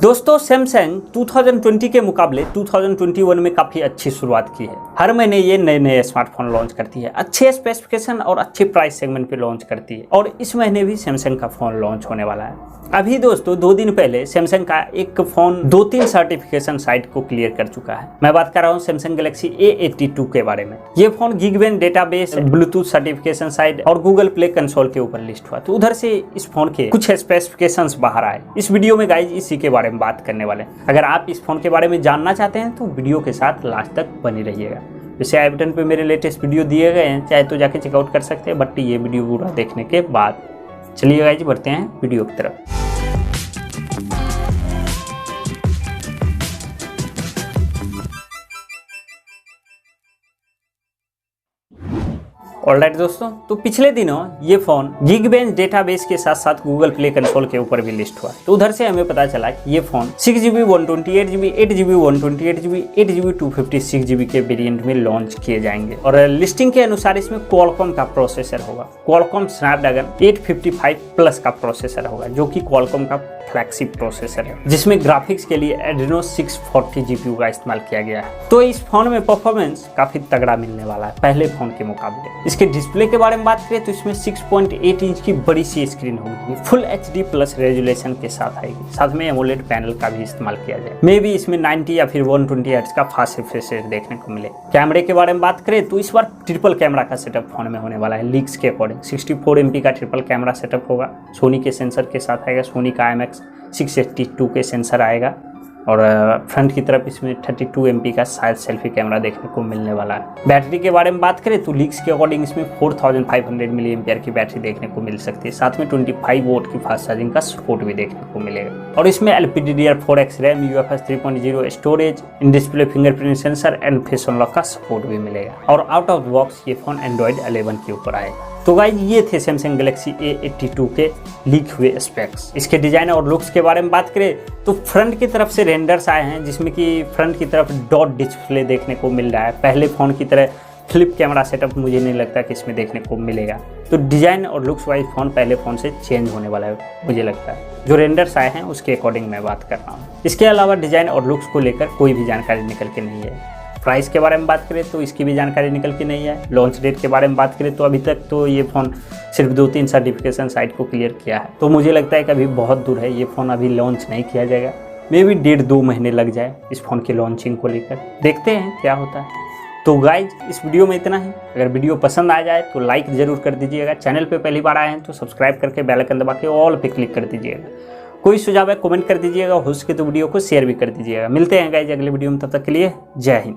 दोस्तों सैमसंग 2020 के मुकाबले 2021 में काफ़ी अच्छी शुरुआत की है। हर महीने ये नए नए स्मार्टफोन लॉन्च करती है, अच्छे स्पेसिफिकेशन और अच्छे प्राइस सेगमेंट पे लॉन्च करती है। और इस महीने भी सैमसंग का फ़ोन लॉन्च होने वाला है। अभी दोस्तों 2 दिन पहले सैमसंग का एक फ़ोन 2-3 सर्टिफिकेशन साइट को क्लियर कर चुका है। मैं बात कर रहा हूँ सैमसंग गैलेक्सी A82 के बारे में। ये phone gigabyte database, Bluetooth certification site और गूगल प्ले कंसोल के ऊपर लिस्ट हुआ। तो उधर से इस फोन के कुछ स्पेसिफिकेशंस बाहर आए। इस वीडियो में गाइज इसी के बारे में बात करने वाले हैं। अगर आप इस फोन के बारे में जानना चाहते हैं तो वीडियो के साथ लास्ट तक बने रहिएगा। वैसे आई बटन पे मेरे लेटेस्ट वीडियो दिए गए हैं, चाहे तो जाके चेकआउट कर सकते हैं, बट ये वीडियो पूरा देखने के बाद। चलिए गाइज बढ़ते हैं वीडियो की तरफ। ऑलराइट दोस्तों, तो पिछले दिनों ये फ़ोन गीगाबाइट डेटाबेस के साथ साथ गूगल प्ले कंसोल के ऊपर भी लिस्ट हुआ। तो उधर से हमें पता चला कि ये phone 6GB 128GB 8GB 128GB 8GB 256GB के वेरिएंट में लॉन्च किए जाएंगे। और लिस्टिंग के अनुसार इसमें क्वालकॉम का प्रोसेसर होगा। क्वालकॉम स्नैपड्रैगन 855 प्लस का प्रोसेसर होगा, जो कि क्वालकॉम का फ्लैगशिप प्रोसेसर है, जिसमें ग्राफिक्स के लिए एड्रेनो 640 GPU का इस्तेमाल किया गया है। तो इस फोन में परफॉर्मेंस काफी तगड़ा मिलने वाला है पहले फोन के मुकाबले। इसके डिस्प्ले के बारे में बात करें तो इसमें 6.8 इंच की बड़ी सी स्क्रीन होगी, फुल HD प्लस रेजोल्यूशन के साथ आएगी। साथ में एमोलेड पैनल का भी इस्तेमाल किया जाए। मे भी इसमें 90 या फिर 120 हर्ट्ज का फास्ट रिफ्रेश रेट देखने को मिले। कैमरे के बारे में बात करें तो इस बार ट्रिपल कैमरा का सेटअप फोन में होने वाला है। लीक्स के अकॉर्डिंग 64 MP का ट्रिपल कैमरा सेटअप होगा। सोनी के सेंसर के साथ आएगा। सोनी का IMX 682 के सेंसर आएगा। और फ्रंट की तरफ इसमें 32 MP का शायद सेल्फी कैमरा देखने को मिलने वाला है। बैटरी के बारे में बात करें तो लीक्स के अकॉर्डिंग इसमें 4500 mAh की बैटरी देखने को मिल सकती है। साथ में 25 वोल्ट की फास्ट चार्जिंग का सपोर्ट भी देखने को मिलेगा। और इसमें LPDDR4X RAM, UFS 3.0 storage, in display fingerprint sensor and face unlock का सपोर्ट भी मिलेगा। और आउट ऑफ बॉक्स ये फोन एंड्रॉइड 11 के ऊपर आएगा। तो गाइज ये थे सैमसंग गैलेक्सी A82 के लीक हुए स्पेक्स। इसके डिजाइन और लुक्स के बारे में बात करें तो फ्रंट की तरफ से रेंडर्स आए हैं, जिसमें कि फ्रंट की तरफ डॉट डिस्प्ले देखने को मिल रहा है। पहले फ़ोन की तरह फ्लिप कैमरा सेटअप मुझे नहीं लगता कि इसमें देखने को मिलेगा। तो डिजाइन और लुक्स वाइज फ़ोन पहले फ़ोन से चेंज होने वाला है मुझे लगता है। जो रेंडर्स आए हैं उसके अकॉर्डिंग मैं बात कर रहा हूँ। इसके अलावा डिजाइन और लुक्स को लेकर कोई भी जानकारी निकल के नहीं है। प्राइस के बारे में बात करें तो इसकी भी जानकारी निकल के नहीं है। लॉन्च डेट के बारे में बात करें तो अभी तक तो ये फ़ोन सिर्फ 2-3 सर्टिफिकेशन साइट को क्लियर किया है। तो मुझे लगता है कि अभी बहुत दूर है, ये फ़ोन अभी लॉन्च नहीं किया जाएगा। मे भी 1.5-2 महीने लग जाए इस फ़ोन की लॉन्चिंग को लेकर। देखते हैं क्या होता है। तो गाइज इस वीडियो में इतना ही। अगर वीडियो पसंद आ जाए तो लाइक ज़रूर कर दीजिएगा। चैनल पर पहली बार आए हैं तो सब्सक्राइब करके बेल आइकन दबा के ऑल पे क्लिक कर दीजिएगा। कोई सुझाव है कमेंट कर दीजिएगा, हो सके तो वीडियो को शेयर भी कर दीजिएगा। मिलते हैं गाइज अगले वीडियो में, तब तक के लिए जय हिंद।